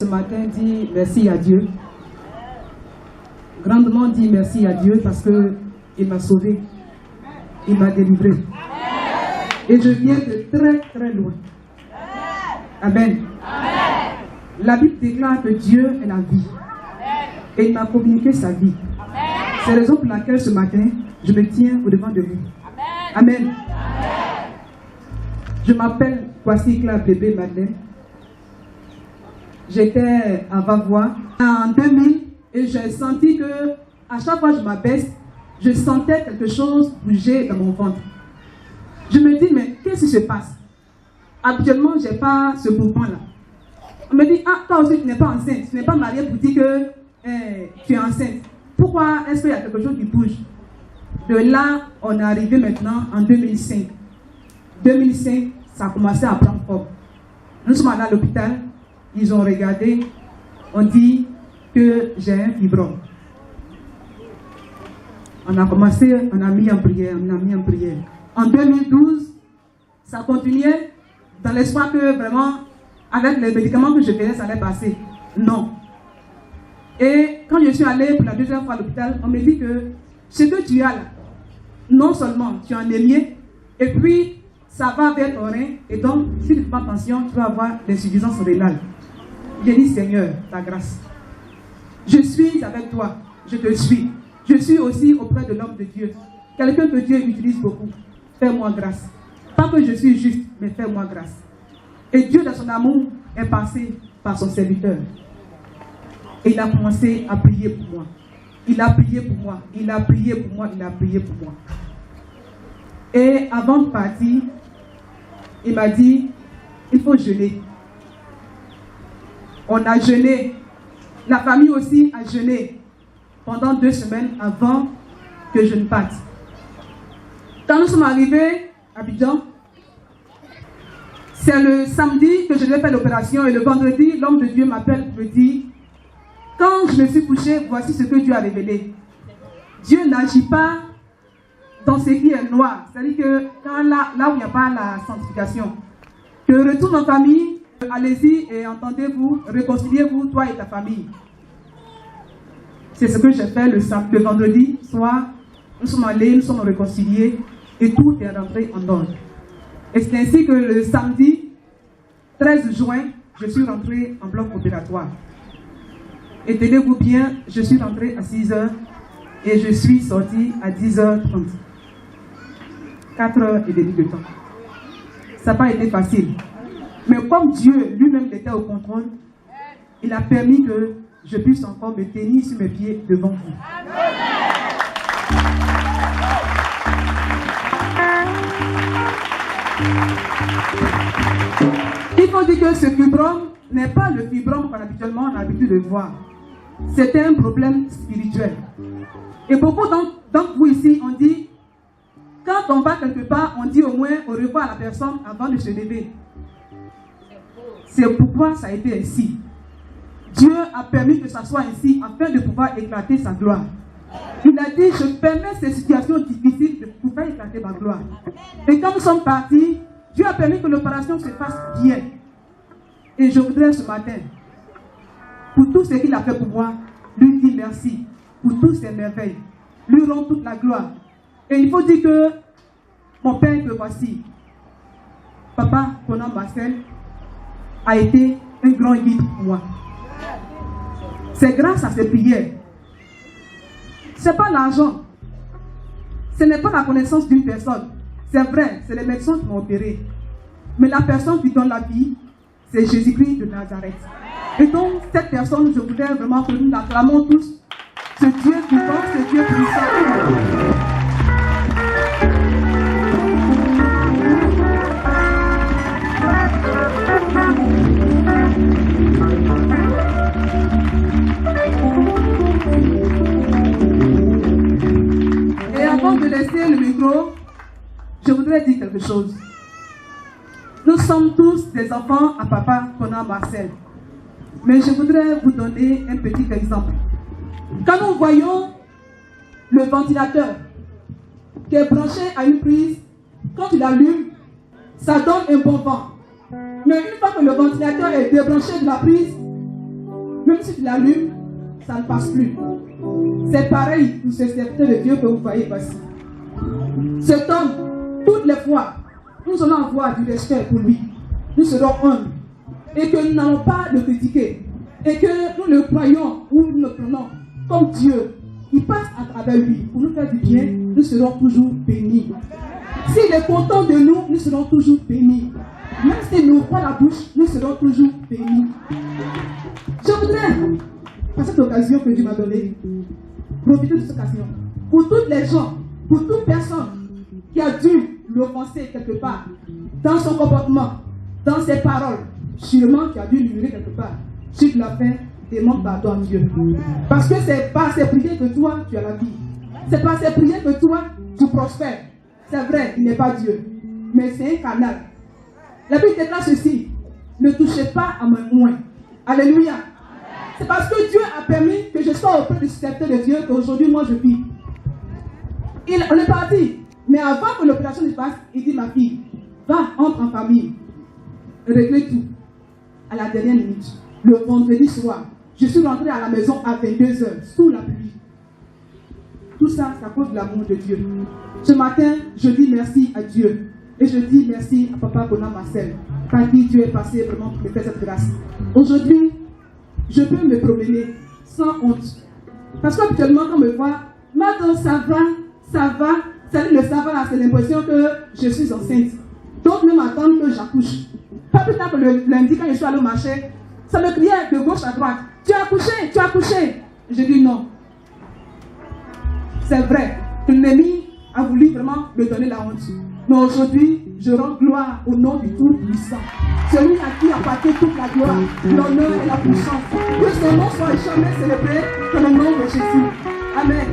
Ce matin, dit merci à Dieu. Grandement dit merci à Dieu parce qu'il m'a sauvé. Il m'a délivré. Et je viens de très très loin. Amen. La Bible déclare que Dieu est la vie. Et il m'a communiqué sa vie. C'est la raison pour laquelle ce matin, je me tiens au-devant de vous. Amen. Je m'appelle Kwasi Claire Bébé Madeleine. J'étais à Vavois en 2000 et j'ai senti que à chaque fois que je m'abaisse, je sentais quelque chose bouger dans mon ventre. Je me dis, mais qu'est-ce qui se passe? Habituellement, je n'ai pas ce mouvement-là. On me dit, ah, toi aussi, tu n'es pas enceinte. Tu n'es pas mariée pour dire que tu es enceinte. Pourquoi est-ce qu'il y a quelque chose qui bouge? De là, on est arrivé maintenant en 2005. 2005, ça a commencé à prendre forme. Nous sommes allés à l'hôpital. Ils ont regardé, on dit que j'ai un fibrome. On a commencé, on a mis en prière. En 2012, ça continuait dans l'espoir que vraiment, avec les médicaments que je faisais, ça allait passer. Non. Et quand je suis allée pour la deuxième fois à l'hôpital, on me dit que ce que tu as là, non seulement tu es anémié, et puis ça va vers ton rein, et donc si tu ne fais pas attention, tu vas avoir l'insuffisance rénale. J'ai dit, Seigneur, ta grâce. Je suis avec toi, je te suis. Je suis aussi auprès de l'homme de Dieu. Quelqu'un que Dieu utilise beaucoup. Fais-moi grâce. Pas que je suis juste, mais fais-moi grâce. Et Dieu, dans son amour, est passé par son serviteur. Et il a commencé à prier pour moi. Il a prié pour moi. Il a prié pour moi. Il a prié pour moi. Et avant de partir, il m'a dit, il faut jeûner. On a jeûné. La famille aussi a jeûné pendant 2 semaines avant que je ne parte. Quand nous sommes arrivés à Abidjan, c'est le samedi que je devais faire l'opération et le vendredi, l'homme de Dieu m'appelle et me dit, quand je me suis couché, voici ce que Dieu a révélé. Dieu n'agit pas dans ce qui est noir. C'est-à-dire que quand là où il n'y a pas la sanctification, que retourne en famille, allez-y et entendez-vous, réconciliez-vous, toi et ta famille. C'est ce que j'ai fait le vendredi soir. Nous sommes allés, nous sommes réconciliés et tout est rentré en ordre. Et c'est ainsi que le samedi 13 juin, je suis rentré en bloc opératoire. Et tenez-vous bien, je suis rentré à 6h et je suis sorti à 10h30. 4h30 de temps. Ça n'a pas été facile. Mais comme Dieu lui-même était au contrôle, il a permis que je puisse encore me tenir sur mes pieds devant vous. Il faut dire que ce fibrome n'est pas le fibrome qu'on habituellement on a l'habitude de voir. C'est un problème spirituel. Et beaucoup d'entre vous ici, on dit, quand on va quelque part, on dit au moins au revoir à la personne avant de se lever. C'est pourquoi ça a été ainsi. Dieu a permis que ça soit ainsi afin de pouvoir éclater sa gloire. Il a dit, je permets ces situations difficiles de pouvoir éclater ma gloire. Et quand nous sommes partis, Dieu a permis que l'opération se fasse bien. Et je voudrais ce matin, pour tout ce qu'il a fait pour moi, lui dire merci pour toutes ces merveilles. Lui rendre toute la gloire. Et il faut dire que mon père que voici, Papa Conan Marcel, a été un grand guide pour moi. C'est grâce à ses prières. Ce n'est pas l'argent. Ce n'est pas la connaissance d'une personne. C'est vrai, c'est les médecins qui m'ont opéré. Mais la personne qui donne la vie, c'est Jésus-Christ de Nazareth. Et donc, cette personne, je voudrais vraiment que nous l'acclamons tous. Ce Dieu vivant, ce Dieu puissant. Et avant de laisser le micro, je voudrais dire quelque chose. Nous sommes tous des enfants à Papa Conan Marcel. Mais je voudrais vous donner un petit exemple. Quand nous voyons le ventilateur qui est branché à une prise, quand il allume, ça donne un bon vent. Mais une fois que le ventilateur est débranché de la prise, Même si tu l'allumes, ça ne passe plus. C'est pareil pour ce serviteur de Dieu que vous voyez passer. Cet homme, toutes les fois, nous allons avoir du respect pour lui. Nous serons humbles. Et que nous n'allons pas le critiquer. Et que nous le croyons ou nous le prenons comme Dieu. Il passe à travers lui pour nous faire du bien. Nous serons toujours bénis. S'il est content de nous, nous serons toujours bénis. Même s'il nous ouvre la bouche, nous serons toujours bénis. Je voudrais, à cette occasion que Dieu m'a donnée, profiter de cette occasion pour toutes les gens, pour toute personne qui a dû l'offenser quelque part, dans son comportement, dans ses paroles, sûrement qui a dû l'humilier quelque part. Si tu l'as fait, demande pardon à Dieu. Parce que c'est par ses prières que toi, tu as la vie. C'est par ses prières que toi, tu prospères. C'est vrai, il n'est pas Dieu. Mais c'est un canal. La Bible déclare ceci. Ne touchez pas à mon oint. Alléluia. C'est parce que Dieu a permis que je sois auprès du serviteur de Dieu qu'aujourd'hui, moi, je vis. On est parti. Mais avant que l'opération se passe, il dit, ma fille, va, entre en famille. Réglez tout. À la dernière minute, le vendredi soir, je suis rentré à la maison à 22h, sous la pluie. Tout ça, c'est à cause de l'amour de Dieu. Ce matin, je dis merci à Dieu. Et je dis merci à Papa Bona Marcel, par qui Dieu est passé vraiment pour me faire cette grâce. Aujourd'hui, je peux me promener sans honte. Parce qu'habituellement, quand on me voit, maintenant ça va. C'est-à-dire le savoir, c'est l'impression que je suis enceinte. D'autres même attendent que j'accouche. Pas plus tard que le lundi, quand je suis allé au marché, ça me criait de gauche à droite. Tu as accouché, tu as accouché. Je dis non. C'est vrai que l'ennemi a voulu vraiment me donner la honte. Mais aujourd'hui, je rends gloire au nom du Tout-Puissant. Celui à qui appartient toute la gloire, l'honneur et la puissance. Que son nom soit jamais célébré dans le nom de Jésus. Amen.